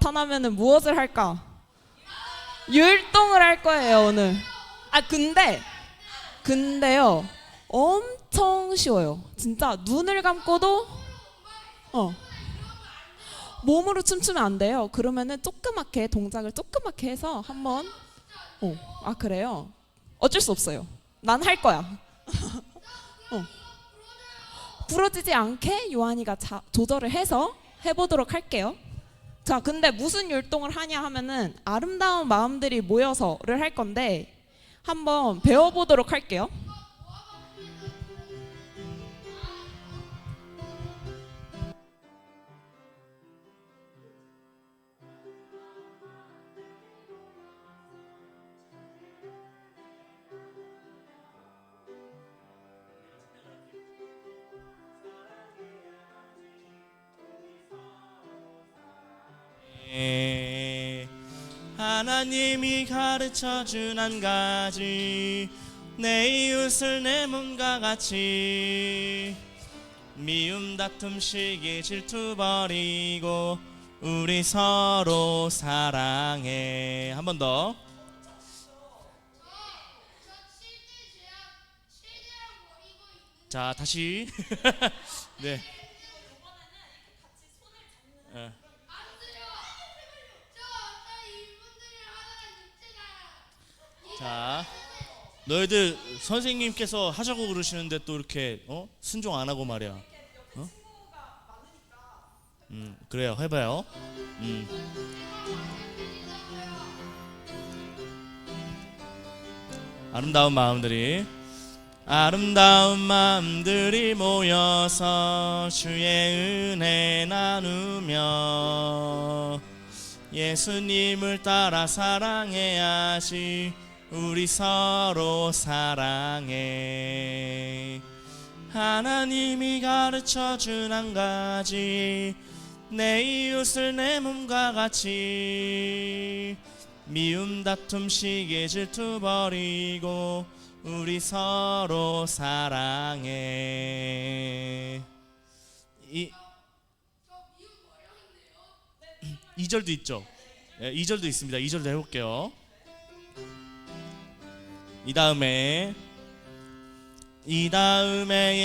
나타나면은 무엇을 할까? 율동을 할 거예요, 오늘. 근데요, 엄청 쉬워요. 진짜 눈을 감고도 몸으로 춤추면 안 돼요. 그러면은 조그맣게 동작을 조그맣게 해서 한번 그래요? 어쩔 수 없어요. 난 할 거야. 부러지지 않게 요한이가 조절을 해서 해보도록 할게요. 자, 근데 무슨 율동을 하냐 하면은 아름다운 마음들이 모여서를 할 건데 한번 배워보도록 할게요. 하나님이 가르쳐준 한 가지, 내 이웃을 내 몸과 같이. 미움 다툼 시기 질투 버리고 우리 서로 사랑해. 한 번 더. 자, 다시. 네. 자, 너희들 선생님께서 하자고 그러시는데 또 이렇게 순종 안 하고 말이야. 그래요. 해봐요. 아름다운 마음들이 모여서 주의 은혜 나누며 예수님을 따라 사랑해야지. 우리 서로 사랑해. 하나님이 가르쳐준 한 가지, 내 이웃을 내 몸과 같이. 미움 다툼 시기 질투 버리고 우리 서로 사랑해. 2절도 있죠? 2절도 있습니다. 2절도 해볼게요. 이 다음에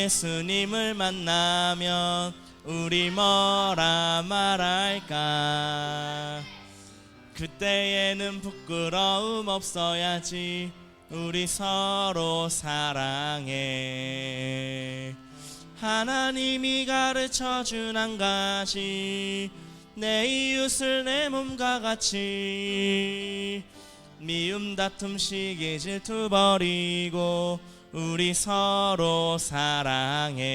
예수님을 만나면 우리 뭐라 말할까? 그때에는 부끄러움 없어야지. 우리 서로 사랑해. 하나님이 가르쳐준 한 가지, 내 이웃을 내 몸과 같이. 미움 다툼 시기 질투 버리고 우리 서로 사랑해.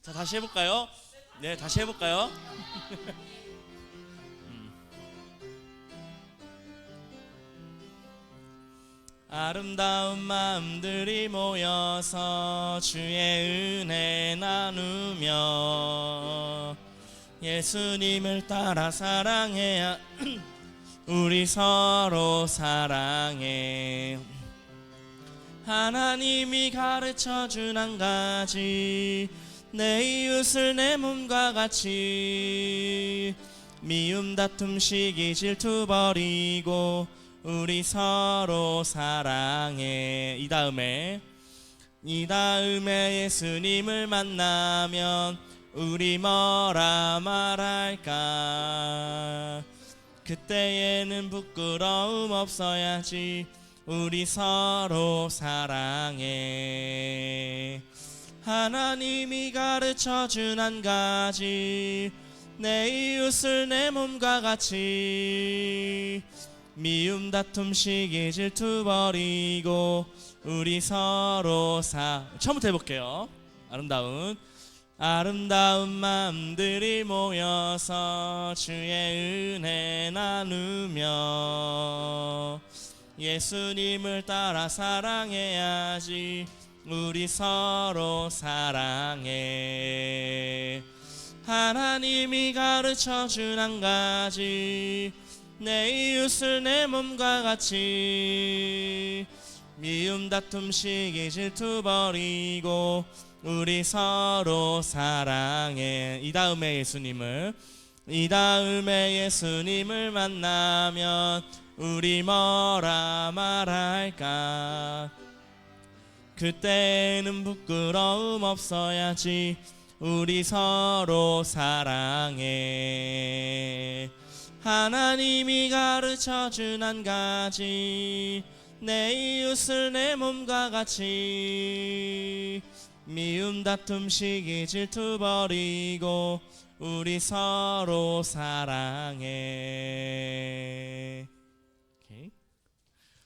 자, 다시 해볼까요? 네, 다시 해볼까요? 아름다운 마음들이 모여서 주의 은혜 나누며 예수님을 따라 사랑해야 우리 서로 사랑해. 하나님이 가르쳐준 한 가지, 내 이웃을 내 몸과 같이. 미움 다툼 시기 질투 버리고 우리 서로 사랑해. 이 다음에 예수님을 만나면 우리 뭐라 말할까? 그때에는 부끄러움 없어야지. 우리 서로 사랑해. 하나님이 가르쳐준 한 가지, 내 이웃을 내 몸과 같이. 미움 다툼 시기 질투 버리고 우리 서로 처음부터 해볼게요. 아름다운 마음들이 모여서 주의 은혜 나누며 예수님을 따라 사랑해야지. 우리 서로 사랑해. 하나님이 가르쳐준 한 가지, 내 이웃을 내 몸과 같이 미움 다툼 시기 질투 버리고 우리 서로 사랑해. 이 다음에 예수님을 만나면 우리 뭐라 말할까. 그때는 부끄러움 없어야지. 우리 서로 사랑해. 하나님이 가르쳐준 한 가지, 내 이웃을 내 몸과 같이 미움 다툼 시기 질투 버리고 우리 서로 사랑해. 오케이.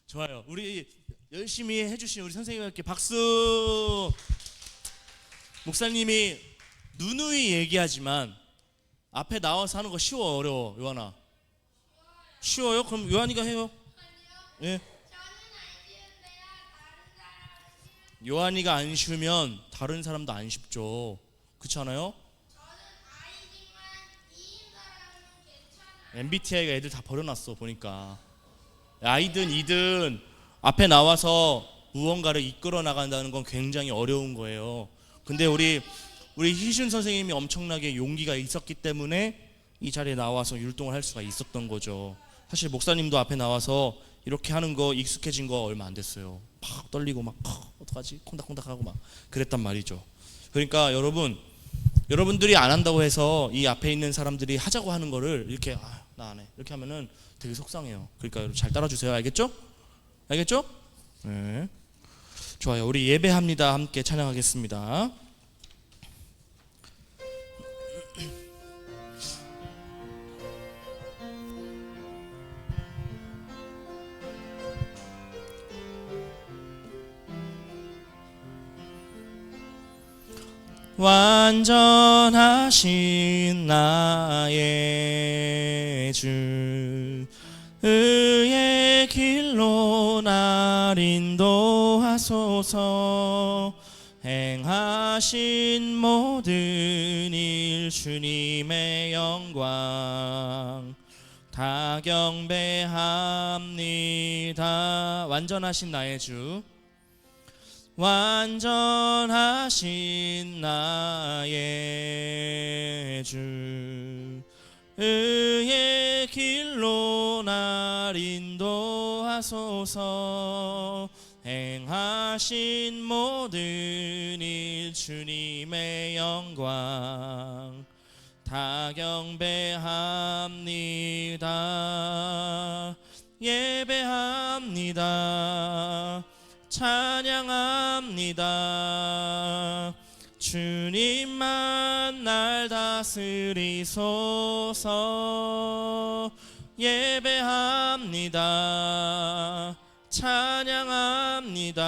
좋아요. 우리 열심히 해주신 우리 선생님께 박수. 목사님이 누누이 얘기하지만 앞에 나와서 하는 거 쉬워 어려워? 요한아 쉬워요? 그럼 요한이가 해요. 예. 요한이가 안 쉬우면 다른 사람도 안 쉽죠. 그렇지 않아요? MBTI가 애들 다 버려놨어 보니까. 아이든 이든 앞에 나와서 무언가를 이끌어 나간다는 건 굉장히 어려운 거예요. 근데 우리 희준 선생님이 엄청나게 용기가 있었기 때문에 이 자리에 나와서 율동을 할 수가 있었던 거죠. 사실 목사님도 앞에 나와서 이렇게 하는 거 익숙해진 거 얼마 안 됐어요. 막 떨리고 막 어떡하지? 콩닥콩닥하고 막 그랬단 말이죠. 그러니까 여러분들이 안 한다고 해서 이 앞에 있는 사람들이 하자고 하는 거를 이렇게 나 안 해 이렇게 하면은 되게 속상해요. 그러니까 여러분 잘 따라주세요. 알겠죠? 알겠죠? 네. 좋아요. 우리 예배합니다. 함께 찬양하겠습니다. 완전하신 나의 주, 의의 길로 날 인도하소서. 행하신 모든 일 주님의 영광 다 경배합니다. 완전하신 나의 주, 완전하신 나의 주, 의의 길로 날 인도하소서. 행하신 모든 일 주님의 영광 다 경배합니다. 예배합니다. 찬양합니다. 주님만 날 다스리소서. 예배합니다. 찬양합니다.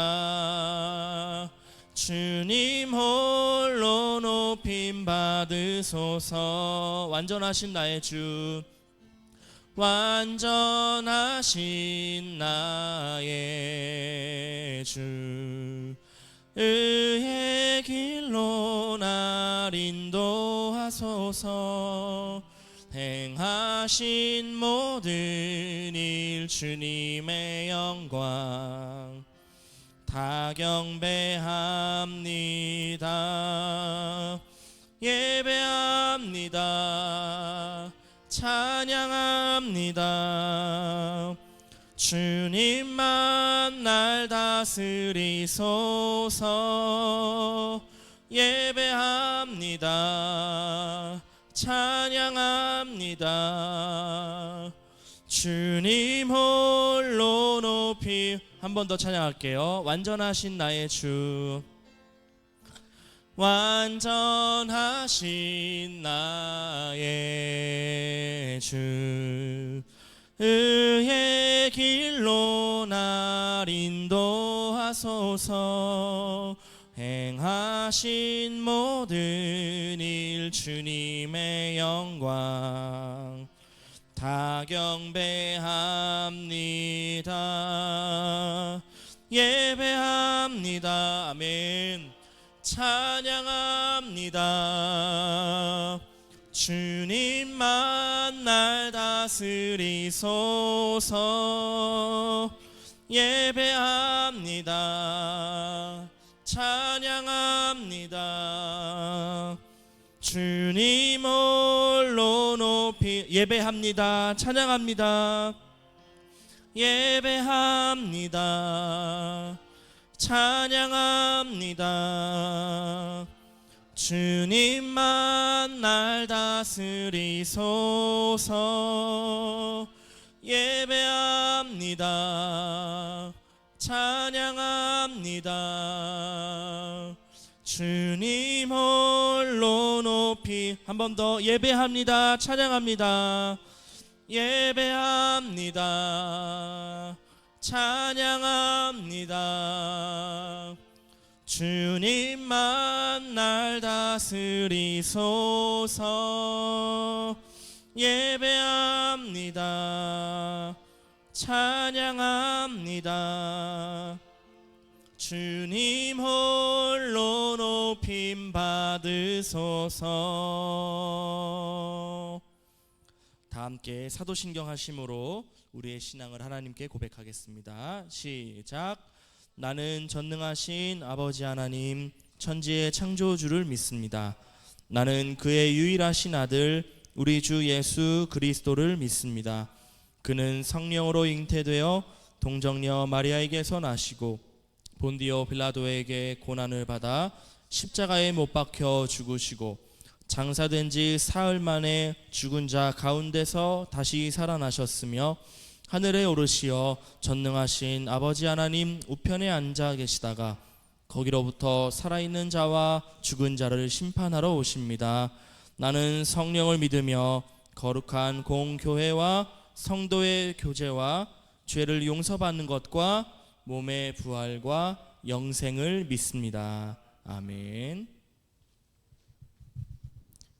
주님 홀로 높임 받으소서. 완전하신 나의 주, 완전하신 나의 주, 의의 길로 날 인도하소서. 행하신 모든 일 주님의 영광 다 경배합니다. 예배합니다. 찬양합니다. 주님만 날 다스리소서. 예배합니다. 찬양합니다. 주님 홀로 높이. 한 번 더 찬양할게요. 완전하신 나의 주, 완전하신 나의 주, 의의 길로 날 인도하소서. 행하신 모든 일 주님의 영광 다 경배합니다. 예배합니다. 아멘. 찬양합니다. 주님만 날 다 다스리소서. 예배합니다. 찬양합니다. 주님 홀로 높이 예배합니다. 찬양합니다. 예배합니다. 찬양합니다. 주님만 날 다스리소서. 예배합니다. 찬양합니다. 주님 홀로 높이 한 번 더 예배합니다. 찬양합니다. 예배합니다. 찬양합니다. 주님만 날 다스리소서. 예배합니다. 찬양합니다. 주님 홀로 높임 받으소서. 다 함께 사도신경 하심으로 우리의 신앙을 하나님께 고백하겠습니다. 시작. 나는 전능하신 아버지 하나님 천지의 창조주를 믿습니다. 나는 그의 유일하신 아들 우리 주 예수 그리스도를 믿습니다. 그는 성령으로 잉태되어 동정녀 마리아에게서 나시고 본디오 빌라도에게 고난을 받아 십자가에 못 박혀 죽으시고 장사된 지 사흘 만에 죽은 자 가운데서 다시 살아나셨으며 하늘에 오르시어 전능하신 아버지 하나님 우편에 앉아 계시다가 거기로부터 살아있는 자와 죽은 자를 심판하러 오십니다. 나는 성령을 믿으며 거룩한 공교회와 성도의 교제와 죄를 용서받는 것과 몸의 부활과 영생을 믿습니다. 아멘.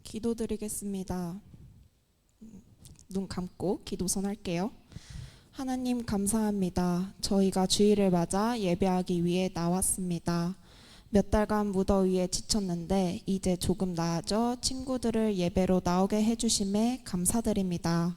기도드리겠습니다. 눈 감고 기도선 할게요. 하나님 감사합니다. 저희가 주일을 맞아 예배하기 위해 나왔습니다. 몇 달간 무더위에 지쳤는데 이제 조금 나아져 친구들을 예배로 나오게 해주심에 감사드립니다.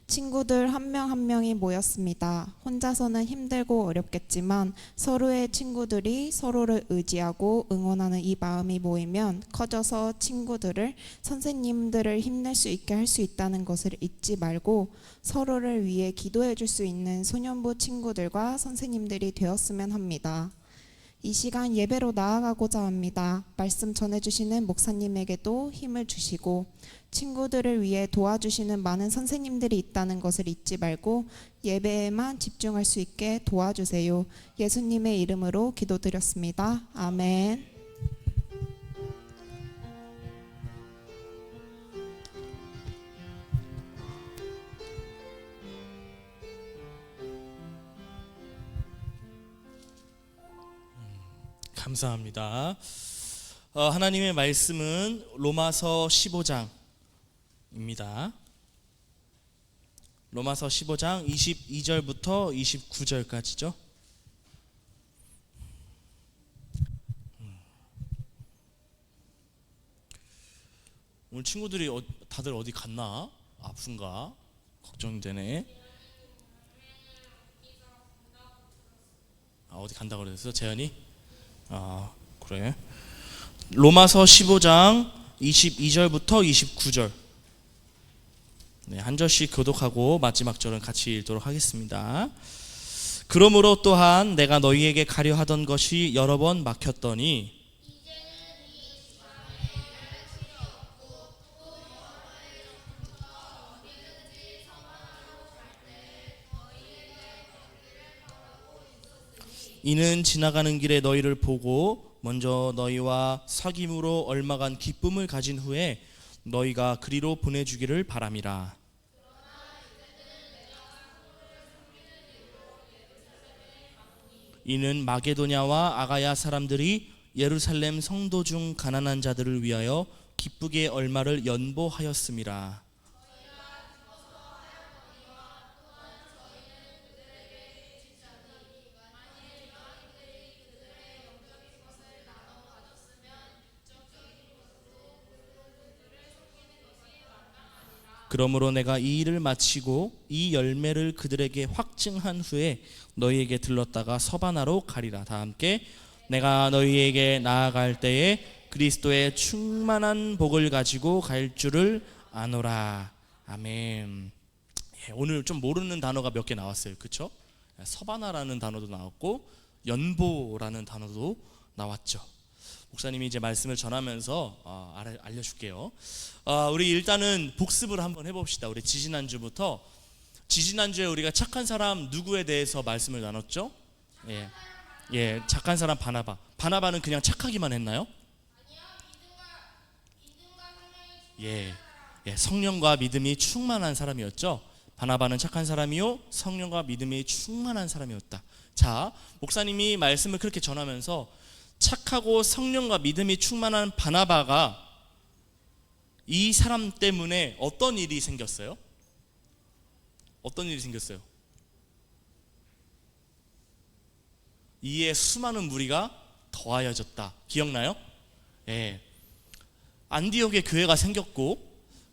친구들 한 명 한 명이 모였습니다. 혼자서는 힘들고 어렵겠지만 서로의 친구들이 서로를 의지하고 응원하는 이 마음이 모이면 커져서 친구들을 선생님들을 힘낼 수 있게 할 수 있다는 것을 잊지 말고 서로를 위해 기도해 줄 수 있는 소년부 친구들과 선생님들이 되었으면 합니다. 이 시간 예배로 나아가고자 합니다. 말씀 전해주시는 목사님에게도 힘을 주시고 친구들을 위해 도와주시는 많은 선생님들이 있다는 것을 잊지 말고 예배에만 집중할 수 있게 도와주세요. 예수님의 이름으로 기도드렸습니다. 아멘. 감사합니다. 하나님의 말씀은 로마서 15장입니다. 로마서 15장 22절부터 29절까지죠. 오늘 친구들이 다들 어디 갔나? 아픈가? 걱정되네. 어디 간다고 그랬어? 재현이? 그래. 로마서 15장 22절부터 29절. 네, 한 절씩 교독하고 마지막 절은 같이 읽도록 하겠습니다. 그러므로 또한 내가 너희에게 가려 하던 것이 여러 번 막혔더니 이는 지나가는 길에 너희를 보고 먼저 너희와 사귐으로 얼마간 기쁨을 가진 후에 너희가 그리로 보내주기를 바람이라. 이는 마게도냐와 아가야 사람들이 예루살렘 성도 중 가난한 자들을 위하여 기쁘게 얼마를 연보하였음이라. 그러므로 내가 이 일을 마치고 이 열매를 그들에게 확증한 후에 너희에게 들렀다가 서바나로 가리라. 다 함께 내가 너희에게 나아갈 때에 그리스도의 충만한 복을 가지고 갈 줄을 아노라. 아멘. 오늘 좀 모르는 단어가 몇 개 나왔어요. 그렇죠? 서바나라는 단어도 나왔고 연보라는 단어도 나왔죠. 목사님이 이제 말씀을 전하면서 알려줄게요. 우리 일단은 복습을 한번 해봅시다. 우리 지지난주에 우리가 착한 사람 누구에 대해서 말씀을 나눴죠? 예, 착한 사람 바나바는 그냥 착하기만 했나요? 예, 성령과 믿음이 충만한 사람이었죠. 바나바는 착한 사람이요 성령과 믿음이 충만한 사람이었다. 자, 목사님이 말씀을 그렇게 전하면서 착하고 성령과 믿음이 충만한 바나바가 이 사람 때문에 어떤 일이 생겼어요? 어떤 일이 생겼어요? 이에 수많은 무리가 더하여졌다. 기억나요? 예. 안디옥에 교회가 생겼고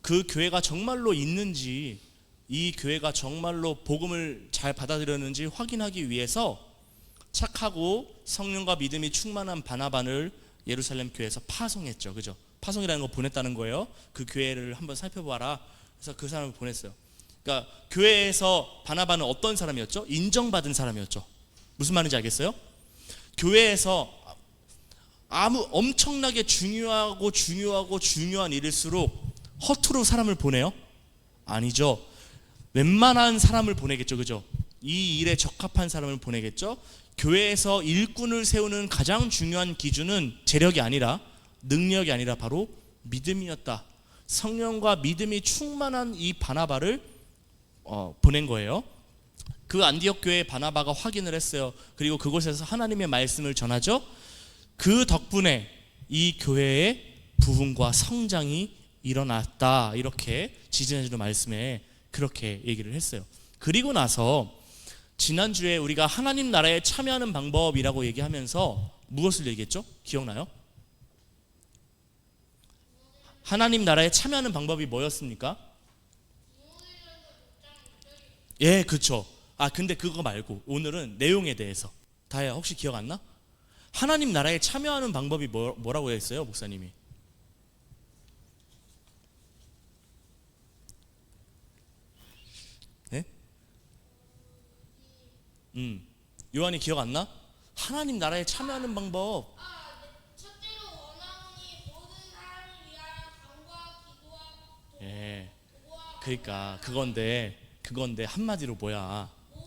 그 교회가 정말로 있는지 이 교회가 정말로 복음을 잘 받아들였는지 확인하기 위해서 착하고 성령과 믿음이 충만한 바나바를 예루살렘 교회에서 파송했죠. 그죠? 파송이라는 거 보냈다는 거예요. 그 교회를 한번 살펴봐라. 그래서 그 사람을 보냈어요. 그러니까 교회에서 바나바는 어떤 사람이었죠? 인정받은 사람이었죠. 무슨 말인지 알겠어요? 교회에서 엄청나게 중요한 일일수록 허투루 사람을 보내요? 아니죠. 웬만한 사람을 보내겠죠. 그죠? 이 일에 적합한 사람을 보내겠죠. 교회에서 일꾼을 세우는 가장 중요한 기준은 재력이 아니라 능력이 아니라 바로 믿음이었다. 성령과 믿음이 충만한 이 바나바를 보낸 거예요. 그 안디옥 교회의 바나바가 확인을 했어요. 그리고 그곳에서 하나님의 말씀을 전하죠. 그 덕분에 이 교회의 부흥과 성장이 일어났다. 이렇게 지지난주 말씀에 그렇게 얘기를 했어요. 그리고 나서 지난주에 우리가 하나님 나라에 참여하는 방법이라고 얘기하면서 무엇을 얘기했죠? 기억나요? 하나님 나라에 참여하는 방법이 뭐였습니까? 예, 그렇죠. 근데 그거 말고 오늘은 내용에 대해서. 다혜야, 혹시 기억 안 나? 하나님 나라에 참여하는 방법이 뭐라고 했어요, 목사님이? 네? 요한이 기억 안 나? 하나님 나라에 참여하는 방법. 첫째로 원하오니 모든 사람을 위하여 간구와 기도하고 예. 그러니까 그건데 한마디로 뭐야? 다른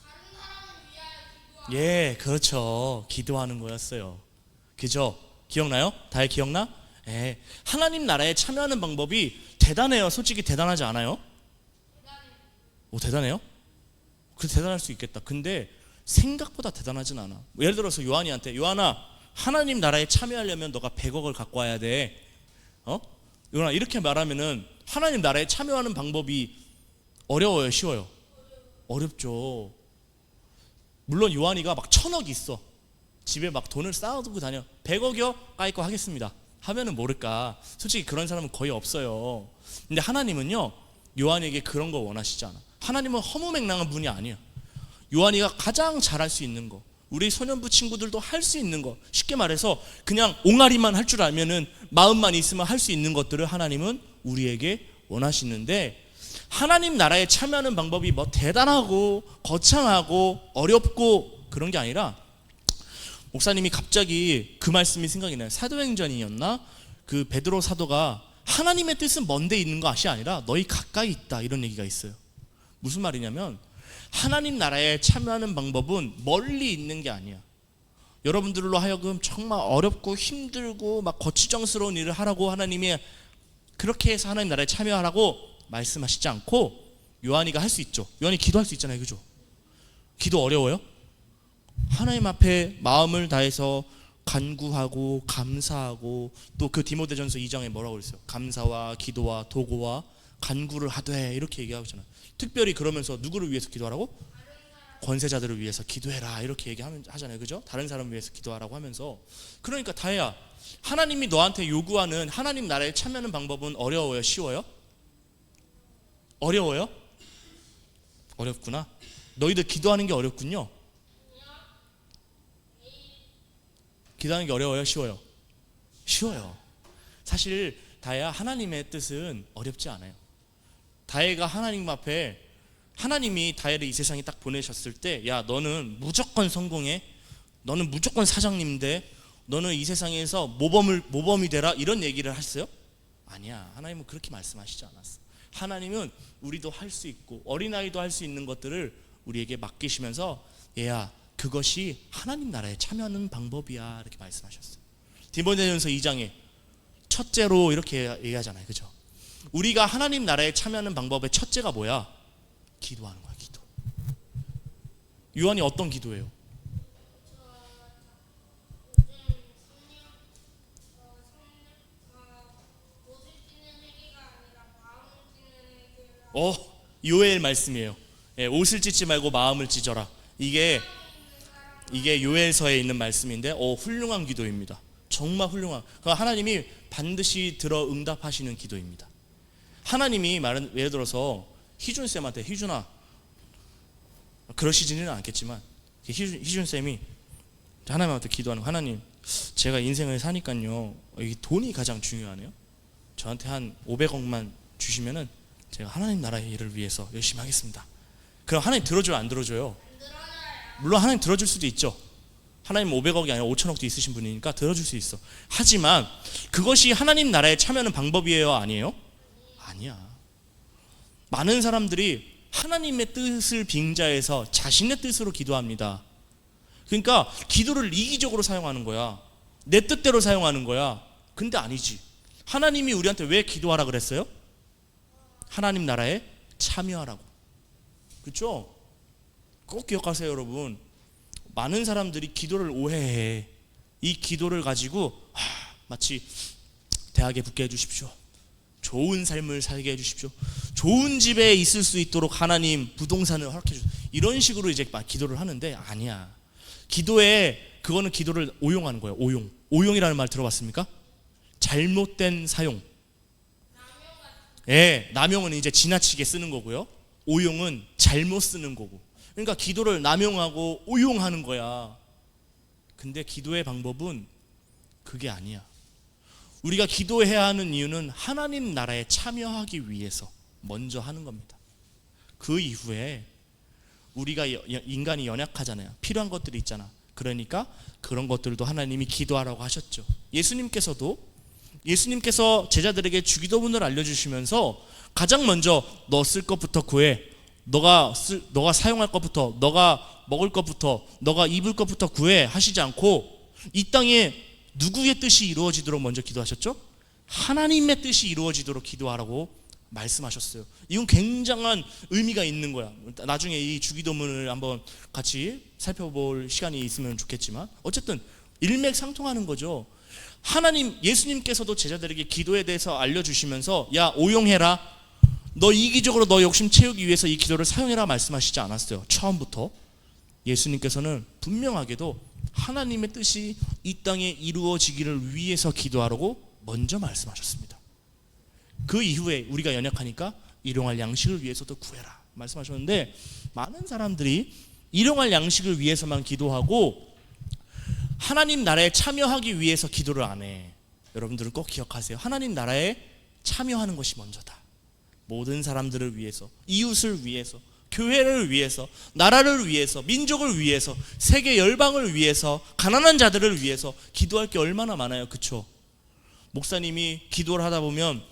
사람을 위하여 기도하고 예, 그렇죠. 기도하는 거였어요. 그죠? 기억나요? 다혜 기억나? 예. 하나님 나라에 참여하는 방법이 대단해요. 솔직히 대단하지 않아요? 오, 대단해요? 그 대단할 수 있겠다. 근데 생각보다 대단하진 않아. 예를 들어서 요한이한테, 요한아, 하나님 나라에 참여하려면 너가 100억을 갖고 와야 돼. 요한아, 이렇게 말하면은 하나님 나라에 참여하는 방법이 어려워요, 쉬워요? 어렵죠. 물론 요한이가 막 1000억 있어. 집에 막 돈을 쌓아두고 다녀. 100억이요? 까이거 하겠습니다. 하면은 모를까. 솔직히 그런 사람은 거의 없어요. 근데 하나님은요, 요한에게 그런 거 원하시지 않아. 하나님은 허무맹랑한 분이 아니에요. 요한이가 가장 잘할 수 있는 거, 우리 소년부 친구들도 할 수 있는 거, 쉽게 말해서 그냥 옹알이만 할 줄 알면은, 마음만 있으면 할 수 있는 것들을 하나님은 우리에게 원하시는데, 하나님 나라에 참여하는 방법이 뭐 대단하고 거창하고 어렵고 그런 게 아니라, 목사님이 갑자기 그 말씀이 생각이 나요. 사도행전이었나? 그 베드로 사도가 하나님의 뜻은 먼데 있는 것이 아니라 너희 가까이 있다, 이런 얘기가 있어요. 무슨 말이냐면, 하나님 나라에 참여하는 방법은 멀리 있는 게 아니야. 여러분들로 하여금 정말 어렵고 힘들고 막 거추장스러운 일을 하라고 하나님이 그렇게 해서 하나님 나라에 참여하라고 말씀하시지 않고, 요한이가 할 수 있죠. 요한이 기도할 수 있잖아요. 그죠? 기도 어려워요? 하나님 앞에 마음을 다해서 간구하고 감사하고, 또 그 디모데전서 2장에 뭐라고 그랬어요? 감사와 기도와 도고와 간구를 하되, 이렇게 얘기하고 있잖아요. 특별히 그러면서 누구를 위해서 기도하라고? 권세자들을 위해서 기도해라, 이렇게 얘기하잖아요. 그죠? 다른 사람을 위해서 기도하라고 하면서. 그러니까 다혜야, 하나님이 너한테 요구하는 하나님 나라에 참여하는 방법은 어려워요? 쉬워요? 어려워요? 어렵구나. 너희들 기도하는 게 어렵군요. 기도하는 게 어려워요? 쉬워요? 쉬워요. 사실 다혜야, 하나님의 뜻은 어렵지 않아요. 다혜가 하나님 앞에, 하나님이 다혜를 이 세상에 딱 보내셨을 때, 야 너는 무조건 성공해, 너는 무조건 사장님 돼, 너는 이 세상에서 모범이 되라, 이런 얘기를 하셨어요? 아니야. 하나님은 그렇게 말씀하시지 않았어. 하나님은 우리도 할 수 있고 어린아이도 할 수 있는 것들을 우리에게 맡기시면서, 얘야 그것이 하나님 나라에 참여하는 방법이야, 이렇게 말씀하셨어요. 디모데전서 2장에 첫째로 이렇게 얘기하잖아요, 그죠? 우리가 하나님 나라에 참여하는 방법의 첫째가 뭐야? 기도하는 거야, 기도. 요한이 어떤 기도예요? 요엘 말씀이에요. 예, 옷을 찢지 말고 마음을 찢어라. 이게 요엘서에 있는 말씀인데, 훌륭한 기도입니다. 정말 훌륭한. 하나님이 반드시 들어 응답하시는 기도입니다. 하나님이 예를 들어서 희준 쌤한테, 희준아, 그러시지는 않겠지만 희준 쌤이 하나님한테 기도하는 거, 하나님 제가 인생을 사니까요 이 돈이 가장 중요하네요. 저한테 한 500억만 주시면은 제가 하나님 나라의 일을 위해서 열심히 하겠습니다. 그럼 하나님 들어줘요, 안 들어줘요? 물론 하나님 들어줄 수도 있죠. 하나님 500억이 아니라 5천억도 있으신 분이니까 들어줄 수 있어. 하지만 그것이 하나님 나라에 참여하는 방법이에요, 아니에요? 아니야. 많은 사람들이 하나님의 뜻을 빙자해서 자신의 뜻으로 기도합니다. 그러니까 기도를 이기적으로 사용하는 거야. 내 뜻대로 사용하는 거야. 근데 아니지. 하나님이 우리한테 왜 기도하라 그랬어요? 하나님 나라에 참여하라고. 그렇죠? 꼭 기억하세요, 여러분. 많은 사람들이 기도를 오해해. 이 기도를 가지고 마치 대학에 붙게 해주십시오, 좋은 삶을 살게 해주십시오, 좋은 집에 있을 수 있도록 하나님 부동산을 허락해 주십시오, 이런 식으로 이제 기도를 하는데, 아니야. 그거는 기도를 오용하는 거예요. 오용이라는 말 들어봤습니까? 잘못된 사용. 예, 남용은 이제 지나치게 쓰는 거고요, 오용은 잘못 쓰는 거고. 그러니까 기도를 남용하고 오용하는 거야. 근데 기도의 방법은 그게 아니야. 우리가 기도해야 하는 이유는 하나님 나라에 참여하기 위해서 먼저 하는 겁니다. 그 이후에 우리가 인간이 연약하잖아요. 필요한 것들이 있잖아. 그러니까 그런 것들도 하나님이 기도하라고 하셨죠. 예수님께서 제자들에게 주기도문을 알려주시면서 가장 먼저 너 쓸 것부터 구해, 너가 사용할 것부터, 너가 먹을 것부터, 너가 입을 것부터 구해 하시지 않고, 이 땅에 누구의 뜻이 이루어지도록 먼저 기도하셨죠? 하나님의 뜻이 이루어지도록 기도하라고 말씀하셨어요. 이건 굉장한 의미가 있는 거야. 나중에 이 주기도문을 한번 같이 살펴볼 시간이 있으면 좋겠지만, 어쨌든 일맥상통하는 거죠. 예수님께서도 제자들에게 기도에 대해서 알려주시면서, 야 오용해라, 너 이기적으로 너 욕심 채우기 위해서 이 기도를 사용해라 말씀하시지 않았어요. 처음부터 예수님께서는 분명하게도 하나님의 뜻이 이 땅에 이루어지기를 위해서 기도하라고 먼저 말씀하셨습니다. 그 이후에 우리가 연약하니까 일용할 양식을 위해서도 구해라 말씀하셨는데, 많은 사람들이 일용할 양식을 위해서만 기도하고 하나님 나라에 참여하기 위해서 기도를 안 해. 여러분들은 꼭 기억하세요. 하나님 나라에 참여하는 것이 먼저다. 모든 사람들을 위해서, 이웃을 위해서, 교회를 위해서, 나라를 위해서, 민족을 위해서, 세계 열방을 위해서, 가난한 자들을 위해서 기도할 게 얼마나 많아요. 그렇죠? 목사님이 기도를 하다 보면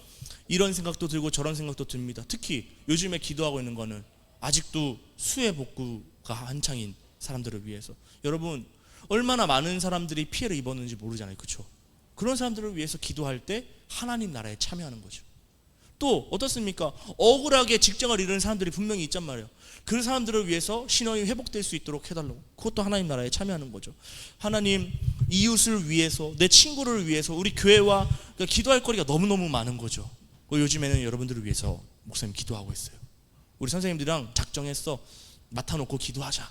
이런 생각도 들고 저런 생각도 듭니다. 특히 요즘에 기도하고 있는 거는 아직도 수해 복구가 한창인 사람들을 위해서. 여러분, 얼마나 많은 사람들이 피해를 입었는지 모르잖아요. 그렇죠? 그런 사람들을 위해서 기도할 때 하나님 나라에 참여하는 거죠. 또 어떻습니까? 억울하게 직장을 잃은 사람들이 분명히 있단 말이에요. 그 사람들을 위해서 신원이 회복될 수 있도록 해달라고. 그것도 하나님 나라에 참여하는 거죠. 하나님, 이웃을 위해서, 내 친구를 위해서, 우리 교회와 기도할 거리가 너무너무 많은 거죠. 요즘에는 여러분들을 위해서 목사님 기도하고 있어요. 우리 선생님들이랑 작정했어. 맡아놓고 기도하자.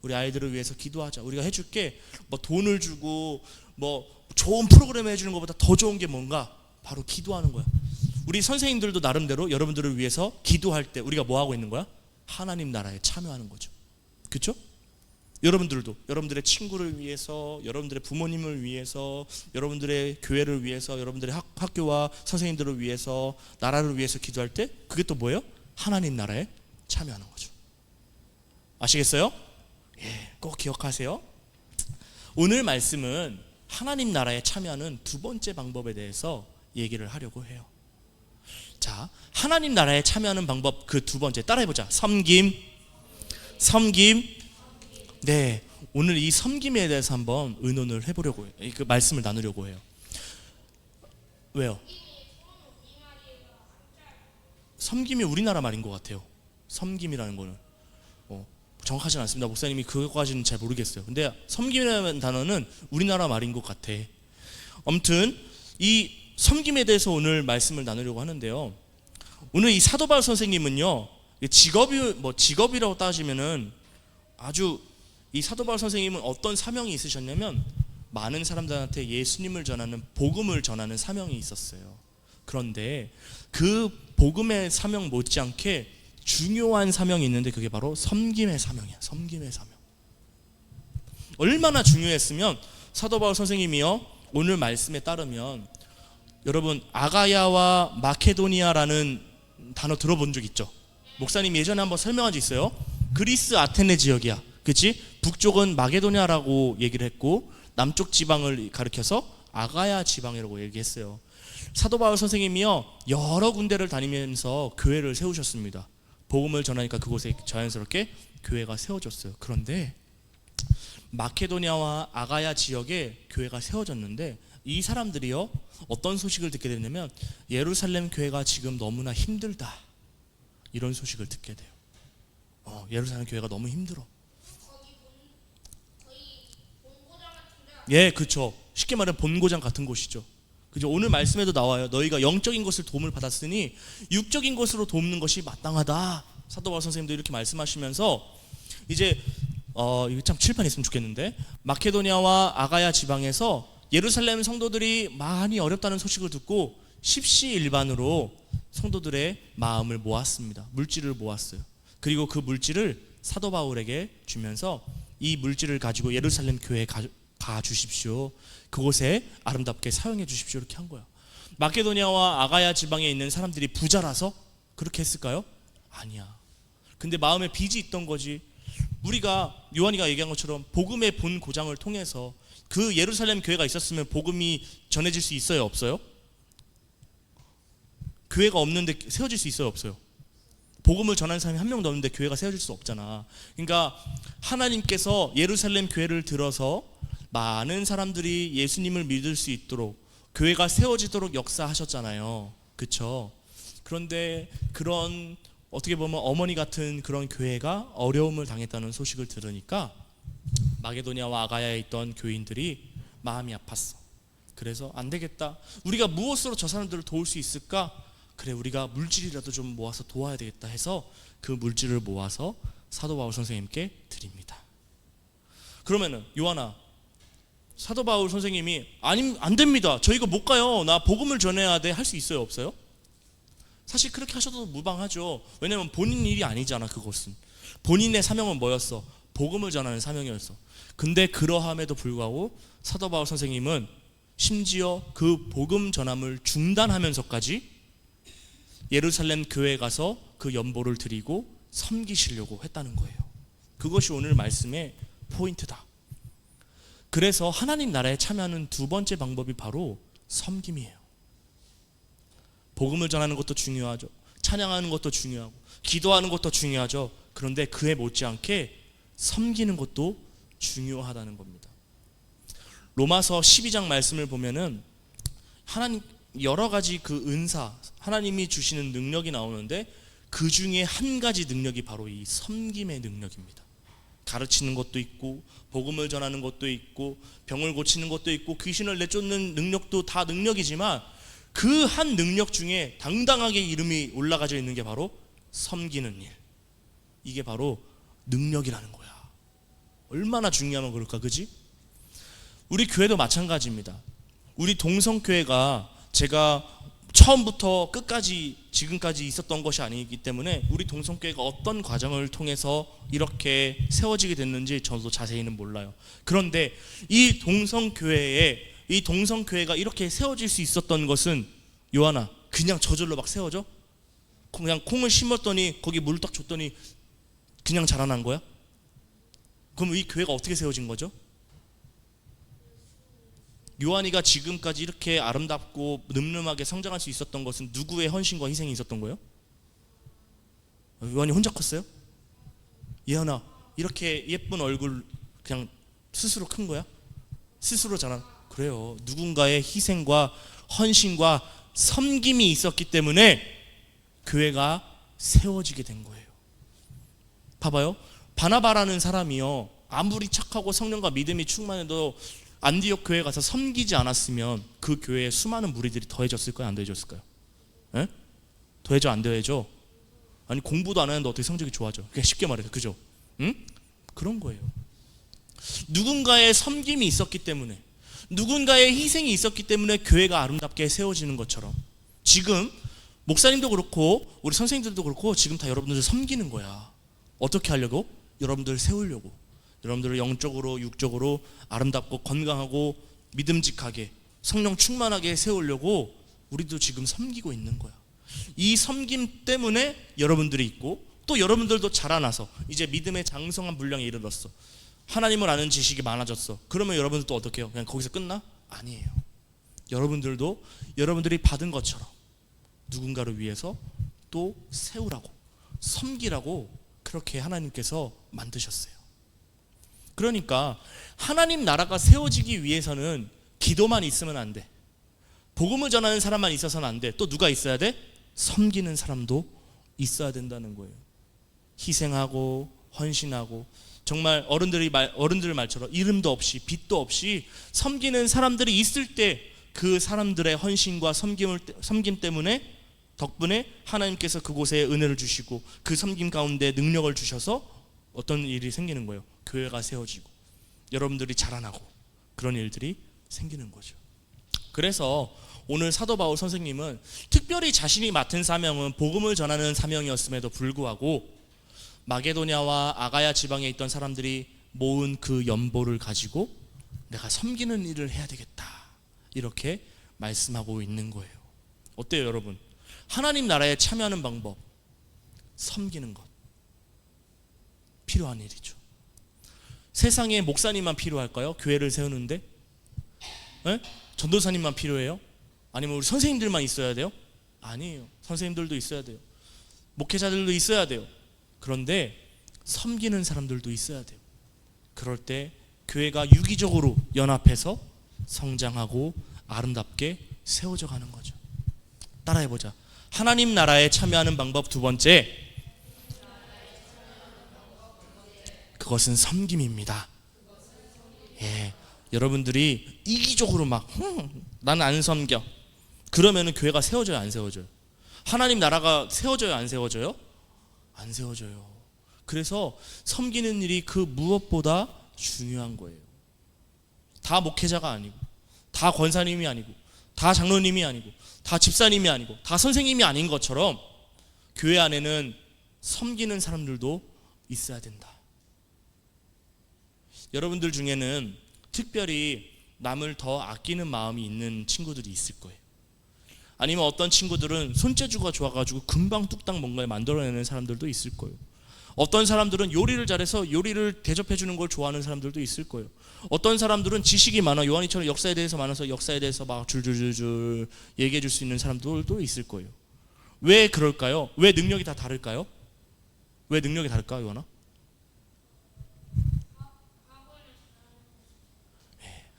우리 아이들을 위해서 기도하자. 우리가 해줄게. 뭐 돈을 주고 뭐 좋은 프로그램 해주는 것보다 더 좋은 게 뭔가? 바로 기도하는 거야. 우리 선생님들도 나름대로 여러분들을 위해서 기도할 때 우리가 뭐 하고 있는 거야? 하나님 나라에 참여하는 거죠. 그렇죠? 여러분들도 여러분들의 친구를 위해서, 여러분들의 부모님을 위해서, 여러분들의 교회를 위해서, 여러분들의 학교와 선생님들을 위해서, 나라를 위해서 기도할 때 그게 또 뭐예요? 하나님 나라에 참여하는 거죠. 아시겠어요? 예, 꼭 기억하세요. 오늘 말씀은 하나님 나라에 참여하는 두 번째 방법에 대해서 얘기를 하려고 해요. 자, 하나님 나라에 참여하는 방법 그 두 번째 따라해보자. 섬김. 네, 오늘 이 섬김에 대해서 한번 의논을 해보려고 해요. 그 말씀을 나누려고 해요. 왜요? 섬김이 우리나라 말인 것 같아요. 섬김이라는 거는 정확하진 않습니다. 목사님이 그거까지는 잘 모르겠어요. 근데 섬김이라는 단어는 우리나라 말인 것 같아. 아무튼 이 섬김에 대해서 오늘 말씀을 나누려고 하는데요. 오늘 이 사도 바울 선생님은요, 직업이라고 따지면은 아주 이 사도 바울 선생님은 어떤 사명이 있으셨냐면 많은 사람들한테 예수님을 전하는, 복음을 전하는 사명이 있었어요. 그런데 그 복음의 사명 못지않게 중요한 사명이 있는데 그게 바로 섬김의 사명이야. 섬김의 사명. 얼마나 중요했으면 사도 바울 선생님이요, 오늘 말씀에 따르면 여러분 아가야와 마케도니아라는 단어 들어본 적 있죠? 목사님 예전에 한번 설명한 적 있어요. 그리스 아테네 지역이야. 그치? 북쪽은 마게도니아라고 얘기를 했고 남쪽 지방을 가리켜서 아가야 지방이라고 얘기했어요. 사도 바울 선생님이요, 여러 군데를 다니면서 교회를 세우셨습니다. 복음을 전하니까 그곳에 자연스럽게 교회가 세워졌어요. 그런데 마케도니아와 아가야 지역에 교회가 세워졌는데 이 사람들이요, 어떤 소식을 듣게 되냐면 예루살렘 교회가 지금 너무나 힘들다, 이런 소식을 듣게 돼요. 예루살렘 교회가 너무 힘들어. 예, 그렇죠. 쉽게 말하면 본고장 같은 곳이죠. 그죠? 오늘 말씀에도 나와요. 너희가 영적인 것을 도움을 받았으니 육적인 것으로 돕는 것이 마땅하다. 사도 바울 선생님도 이렇게 말씀하시면서 이제 이거 참 칠판이 있으면 좋겠는데, 마케도니아와 아가야 지방에서 예루살렘 성도들이 많이 어렵다는 소식을 듣고 십시일반으로 성도들의 마음을 모았습니다. 물질을 모았어요. 그리고 그 물질을 사도 바울에게 주면서 이 물질을 가지고 예루살렘 교회에 가 주십시오. 그곳에 아름답게 사용해 주십시오. 이렇게 한 거야. 마케도니아와 아가야 지방에 있는 사람들이 부자라서 그렇게 했을까요? 아니야. 근데 마음에 빚이 있던 거지. 우리가 요한이가 얘기한 것처럼 복음의 본 고장을 통해서 그 예루살렘 교회가 있었으면 복음이 전해질 수 있어요, 없어요? 교회가 없는데 세워질 수 있어요, 없어요? 복음을 전하는 사람이 한 명도 없는데 교회가 세워질 수 없잖아. 그러니까 하나님께서 예루살렘 교회를 들어서 많은 사람들이 예수님을 믿을 수 있도록 교회가 세워지도록 역사하셨잖아요. 그렇죠? 그런데 그런 어떻게 보면 어머니 같은 그런 교회가 어려움을 당했다는 소식을 들으니까 마게도니아와 아가야에 있던 교인들이 마음이 아팠어. 그래서 안 되겠다. 우리가 무엇으로 저 사람들을 도울 수 있을까? 그래, 우리가 물질이라도 좀 모아서 도와야 되겠다 해서 그 물질을 모아서 사도 바울 선생님께 드립니다. 그러면은 요한아, 사도 바울 선생님이 아니, 안 됩니다. 저 이거 못 가요. 나 복음을 전해야 돼. 할 수 있어요, 없어요? 사실 그렇게 하셔도 무방하죠. 왜냐면 본인 일이 아니잖아. 그것은 본인의 사명은 뭐였어? 복음을 전하는 사명이었어. 근데 그러함에도 불구하고 사도 바울 선생님은 심지어 그 복음 전함을 중단하면서까지 예루살렘 교회에 가서 그 연보를 드리고 섬기시려고 했다는 거예요. 그것이 오늘 말씀의 포인트다. 그래서 하나님 나라에 참여하는 두 번째 방법이 바로 섬김이에요. 복음을 전하는 것도 중요하죠. 찬양하는 것도 중요하고 기도하는 것도 중요하죠. 그런데 그에 못지않게 섬기는 것도 중요하다는 겁니다. 로마서 12장 말씀을 보면은 하나님 여러 가지 그 은사, 하나님이 주시는 능력이 나오는데 그 중에 한 가지 능력이 바로 이 섬김의 능력입니다. 가르치는 것도 있고 복음을 전하는 것도 있고 병을 고치는 것도 있고 귀신을 내쫓는 능력도 다 능력이지만 그 한 능력 중에 당당하게 이름이 올라가져 있는 게 바로 섬기는 일. 이게 바로 능력이라는 거야. 얼마나 중요하면 그럴까, 그지? 우리 교회도 마찬가지입니다. 우리 동성교회가 제가 처음부터 끝까지 지금까지 있었던 것이 아니기 때문에 우리 동성교회가 어떤 과정을 통해서 이렇게 세워지게 됐는지 저도 자세히는 몰라요. 그런데 이 동성교회가 이렇게 세워질 수 있었던 것은, 요한아, 그냥 저절로 막 세워져? 그냥 콩을 심었더니 거기 물을 딱 줬더니 그냥 자라난 거야? 그럼 이 교회가 어떻게 세워진 거죠? 요한이가 지금까지 이렇게 아름답고 늠름하게 성장할 수 있었던 것은 누구의 헌신과 희생이 있었던 거예요? 요한이 혼자 컸어요? 예언아, 이렇게 예쁜 얼굴 그냥 스스로 큰 거야? 스스로 자란? 그래요. 누군가의 희생과 헌신과 섬김이 있었기 때문에 교회가 세워지게 된 거예요. 봐봐요. 바나바라는 사람이요, 아무리 착하고 성령과 믿음이 충만해도 안디옥 교회에 가서 섬기지 않았으면 그 교회에 수많은 무리들이 더해졌을까요? 안 더해졌을까요? 에? 더해져 안 더해져? 아니, 공부도 안 하는데 어떻게 성적이 좋아져? 그냥 쉽게 말해서, 그죠? 응? 그런 거예요. 누군가의 섬김이 있었기 때문에, 누군가의 희생이 있었기 때문에 교회가 아름답게 세워지는 것처럼, 지금 목사님도 그렇고 우리 선생님들도 그렇고 지금 다 여러분들을 섬기는 거야. 어떻게 하려고? 여러분들을 세우려고. 여러분들을 영적으로 육적으로 아름답고 건강하고 믿음직하게 성령 충만하게 세우려고 우리도 지금 섬기고 있는 거야. 이 섬김 때문에 여러분들이 있고, 또 여러분들도 자라나서 이제 믿음의 장성한 분량에 이르렀어. 하나님을 아는 지식이 많아졌어. 그러면 여러분들도 어떻게 해요? 그냥 거기서 끝나? 아니에요. 여러분들도 여러분들이 받은 것처럼 누군가를 위해서 또 세우라고, 섬기라고 그렇게 하나님께서 만드셨어요. 그러니까 하나님 나라가 세워지기 위해서는 기도만 있으면 안 돼. 복음을 전하는 사람만 있어서는 안 돼. 또 누가 있어야 돼? 섬기는 사람도 있어야 된다는 거예요. 희생하고 헌신하고, 정말 어른들 말처럼 이름도 없이 빚도 없이 섬기는 사람들이 있을 때 그 사람들의 헌신과 섬김 때문에, 덕분에 하나님께서 그곳에 은혜를 주시고 그 섬김 가운데 능력을 주셔서 어떤 일이 생기는 거예요? 교회가 세워지고 여러분들이 자라나고 그런 일들이 생기는 거죠. 그래서 오늘 사도 바울 선생님은 특별히 자신이 맡은 사명은 복음을 전하는 사명이었음에도 불구하고 마게도냐와 아가야 지방에 있던 사람들이 모은 그 연보를 가지고 내가 섬기는 일을 해야 되겠다, 이렇게 말씀하고 있는 거예요. 어때요, 여러분? 하나님 나라에 참여하는 방법, 섬기는 것, 필요한 일이죠. 세상에 목사님만 필요할까요? 교회를 세우는데? 네? 전도사님만 필요해요? 아니면 우리 선생님들만 있어야 돼요? 아니에요. 선생님들도 있어야 돼요. 목회자들도 있어야 돼요. 그런데 섬기는 사람들도 있어야 돼요. 그럴 때 교회가 유기적으로 연합해서 성장하고 아름답게 세워져 가는 거죠. 따라해보자. 하나님 나라에 참여하는 방법 두 번째, 그것은 섬김입니다. 예, 여러분들이 이기적으로 막 나는 안 섬겨, 그러면은 교회가 세워져요, 안 세워져요? 하나님 나라가 세워져요, 안 세워져요? 안 세워져요. 그래서 섬기는 일이 그 무엇보다 중요한 거예요. 다 목회자가 아니고, 다 권사님이 아니고, 다 장로님이 아니고, 다 집사님이 아니고, 다 선생님이 아닌 것처럼 교회 안에는 섬기는 사람들도 있어야 된다. 여러분들 중에는 특별히 남을 더 아끼는 마음이 있는 친구들이 있을 거예요. 아니면 어떤 친구들은 손재주가 좋아가지고 금방 뚝딱 뭔가를 만들어내는 사람들도 있을 거예요. 어떤 사람들은 요리를 잘해서 요리를 대접해 주는 걸 좋아하는 사람들도 있을 거예요. 어떤 사람들은 지식이 많아, 요한이처럼 역사에 대해서 많아서 역사에 대해서 막 줄줄줄줄 얘기해 줄 수 있는 사람들도 있을 거예요. 왜 그럴까요? 왜 능력이 다 다를까요? 왜 능력이 다를까요, 요한아?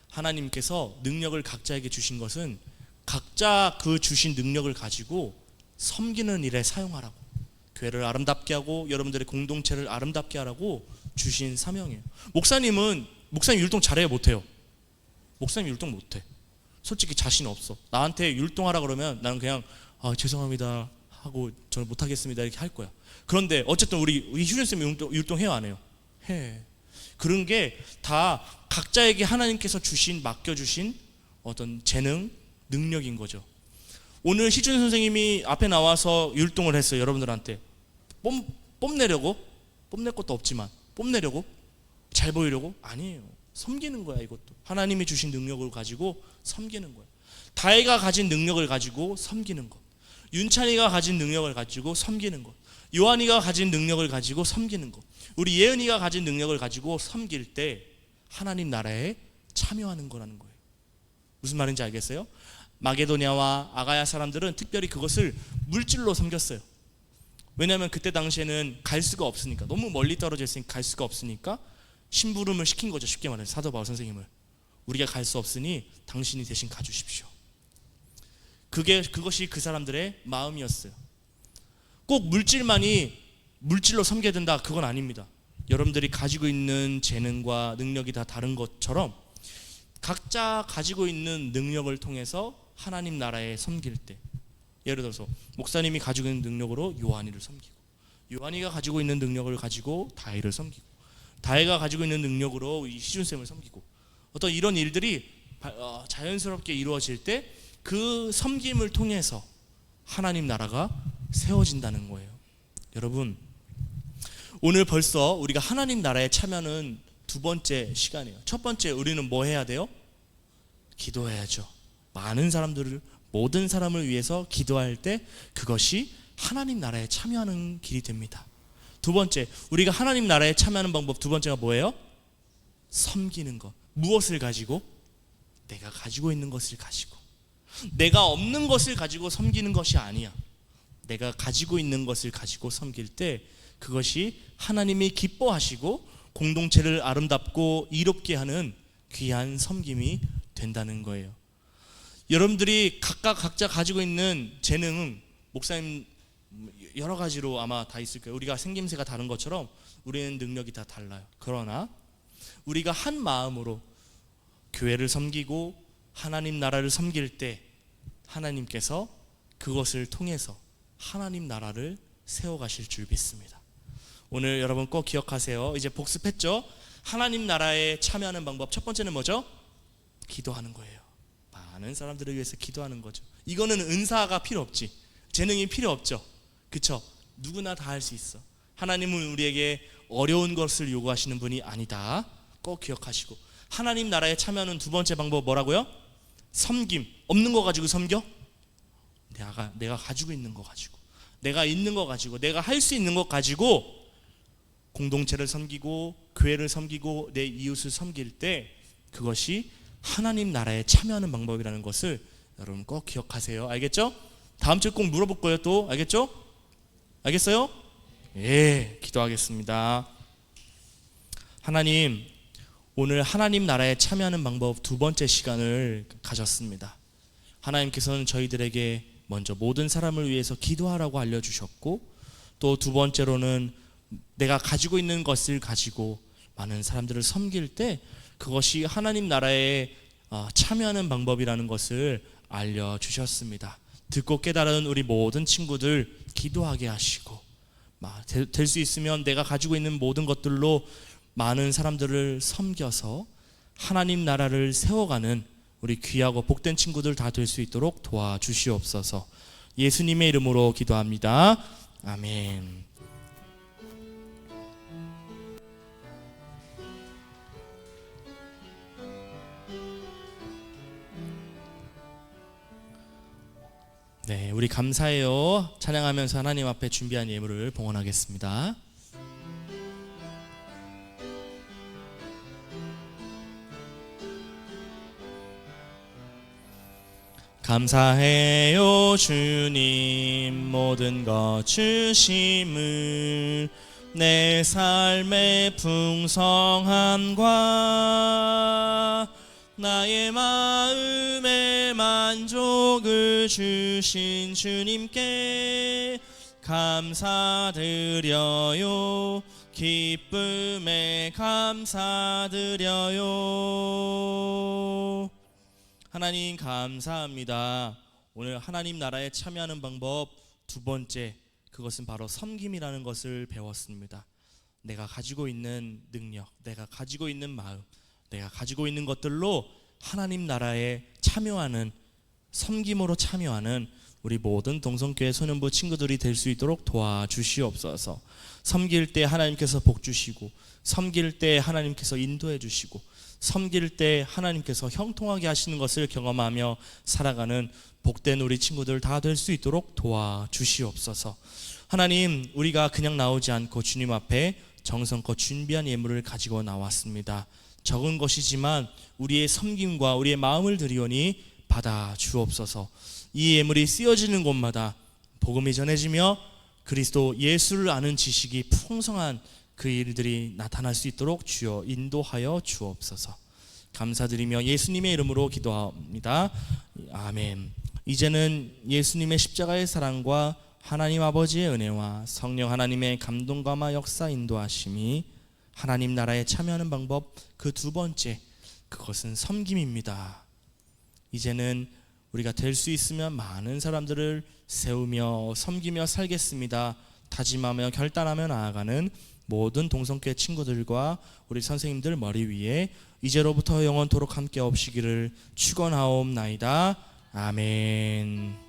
하나님께서 능력을 각자에게 주신 것은 각자 그 주신 능력을 가지고 섬기는 일에 사용하라고, 교회를 아름답게 하고 여러분들의 공동체를 아름답게 하라고 주신 사명이에요. 목사님 율동 잘해요, 못해요? 목사님 율동 못해. 솔직히 자신 없어. 나한테 율동하라 그러면 나는 그냥 죄송합니다 하고 저는 못하겠습니다 이렇게 할 거야. 그런데 어쨌든 우리 휴전쌤 율동해요, 안 해요? 해. 그런 게 다 각자에게 하나님께서 맡겨주신 어떤 재능, 능력인 거죠. 오늘 희준 선생님이 앞에 나와서 율동을 했어요. 여러분들한테 뽐내려고, 뽐낼 것도 없지만 뽐내려고, 잘 보이려고? 아니에요. 섬기는 거야. 이것도 하나님이 주신 능력을 가지고 섬기는 거야. 다혜가 가진 능력을 가지고 섬기는 것, 윤찬이가 가진 능력을 가지고 섬기는 것, 요한이가 가진 능력을 가지고 섬기는 것, 우리 예은이가 가진 능력을 가지고 섬길 때 하나님 나라에 참여하는 거라는 거예요. 무슨 말인지 알겠어요? 마게도냐와 아가야 사람들은 특별히 그것을 물질로 섬겼어요. 왜냐하면 그때 당시에는 갈 수가 없으니까, 너무 멀리 떨어져 있으니까 갈 수가 없으니까 심부름을 시킨 거죠. 쉽게 말해서 사도 바울 선생님을, 우리가 갈 수 없으니 당신이 대신 가주십시오. 그것이 그 사람들의 마음이었어요. 꼭 물질로 섬겨야 된다, 그건 아닙니다. 여러분들이 가지고 있는 재능과 능력이 다 다른 것처럼 각자 가지고 있는 능력을 통해서 하나님 나라에 섬길 때, 예를 들어서 목사님이 가지고 있는 능력으로 요한이를 섬기고, 요한이가 가지고 있는 능력을 가지고 다혜를 섬기고, 다혜가 가지고 있는 능력으로 희준쌤을 섬기고, 어떤 이런 일들이 자연스럽게 이루어질 때 그 섬김을 통해서 하나님 나라가 세워진다는 거예요. 여러분, 오늘 벌써 우리가 하나님 나라에 참여하는 두 번째 시간이에요. 첫 번째, 우리는 뭐 해야 돼요? 기도해야죠. 모든 사람을 위해서 기도할 때 그것이 하나님 나라에 참여하는 길이 됩니다. 두 번째, 우리가 하나님 나라에 참여하는 방법 두 번째가 뭐예요? 섬기는 것. 무엇을 가지고? 내가 가지고 있는 것을 가지고. 내가 없는 것을 가지고 섬기는 것이 아니야. 내가 가지고 있는 것을 가지고 섬길 때 그것이 하나님이 기뻐하시고 공동체를 아름답고 이롭게 하는 귀한 섬김이 된다는 거예요. 여러분들이 각자 가지고 있는 재능은, 목사님 여러 가지로 아마 다 있을 거예요. 우리가 생김새가 다른 것처럼 우리는 능력이 다 달라요. 그러나 우리가 한 마음으로 교회를 섬기고 하나님 나라를 섬길 때 하나님께서 그것을 통해서 하나님 나라를 세워가실 줄 믿습니다. 오늘 여러분 꼭 기억하세요. 이제 복습했죠? 하나님 나라에 참여하는 방법 첫 번째는 뭐죠? 기도하는 거예요. 많은 사람들을 위해서 기도하는 거죠. 이거는 은사가 필요 없지, 재능이 필요 없죠. 그쵸? 누구나 다 할 수 있어. 하나님은 우리에게 어려운 것을 요구하시는 분이 아니다. 꼭 기억하시고, 하나님 나라에 참여하는 두 번째 방법 뭐라고요? 섬김. 없는 거 가지고 섬겨? 내가 가지고 있는 거 가지고, 내가 있는 거 가지고, 내가 할 수 있는 것 가지고 공동체를 섬기고 교회를 섬기고 내 이웃을 섬길 때 그것이 하나님 나라에 참여하는 방법이라는 것을 여러분 꼭 기억하세요. 알겠죠? 다음 주에 꼭 물어볼 거예요. 또 알겠죠? 알겠어요? 예, 기도하겠습니다. 하나님, 오늘 하나님 나라에 참여하는 방법 두 번째 시간을 가졌습니다. 하나님께서는 저희들에게 먼저 모든 사람을 위해서 기도하라고 알려주셨고, 또 두 번째로는 내가 가지고 있는 것을 가지고 많은 사람들을 섬길 때 그것이 하나님 나라에 참여하는 방법이라는 것을 알려주셨습니다. 듣고 깨달은 우리 모든 친구들 기도하게 하시고, 될 수 있으면 내가 가지고 있는 모든 것들로 많은 사람들을 섬겨서 하나님 나라를 세워가는 우리 귀하고 복된 친구들 다 될 수 있도록 도와주시옵소서. 예수님의 이름으로 기도합니다. 아멘. 네, 우리 감사해요. 찬양하면서 하나님 앞에 준비한 예물을 봉헌하겠습니다. 감사해요 주님, 모든 것 주심을, 내 삶의 풍성함과 나의 마음의 만족을 주신 주님께 감사드려요. 기쁨에 감사드려요. 하나님 감사합니다. 오늘 하나님 나라에 참여하는 방법 두 번째, 그것은 바로 섬김이라는 것을 배웠습니다. 내가 가지고 있는 능력, 내가 가지고 있는 마음, 내가 가지고 있는 것들로 하나님 나라에 참여하는, 섬김으로 참여하는 우리 모든 동성교회 소년부 친구들이 될 수 있도록 도와주시옵소서. 섬길 때 하나님께서 복 주시고, 섬길 때 하나님께서 인도해 주시고, 섬길 때 하나님께서 형통하게 하시는 것을 경험하며 살아가는 복된 우리 친구들 다 될 수 있도록 도와주시옵소서. 하나님, 우리가 그냥 나오지 않고 주님 앞에 정성껏 준비한 예물을 가지고 나왔습니다. 적은 것이지만 우리의 섬김과 우리의 마음을 드리오니 받아 주옵소서. 이 예물이 쓰여지는 곳마다 복음이 전해지며 그리스도 예수를 아는 지식이 풍성한 그 일들이 나타날 수 있도록 주여 인도하여 주옵소서. 감사드리며 예수님의 이름으로 기도합니다. 아멘. 이제는 예수님의 십자가의 사랑과 하나님 아버지의 은혜와 성령 하나님의 감동감화 역사 인도하심이 하나님 나라에 참여하는 방법 그 두 번째, 그것은 섬김입니다. 이제는 우리가 될 수 있으면 많은 사람들을 세우며 섬기며 살겠습니다. 다짐하며 결단하며 나아가는 모든 동성교회 친구들과 우리 선생님들 머리 위에 이제로부터 영원토록 함께 없시기를 축원하옵나이다. 아멘.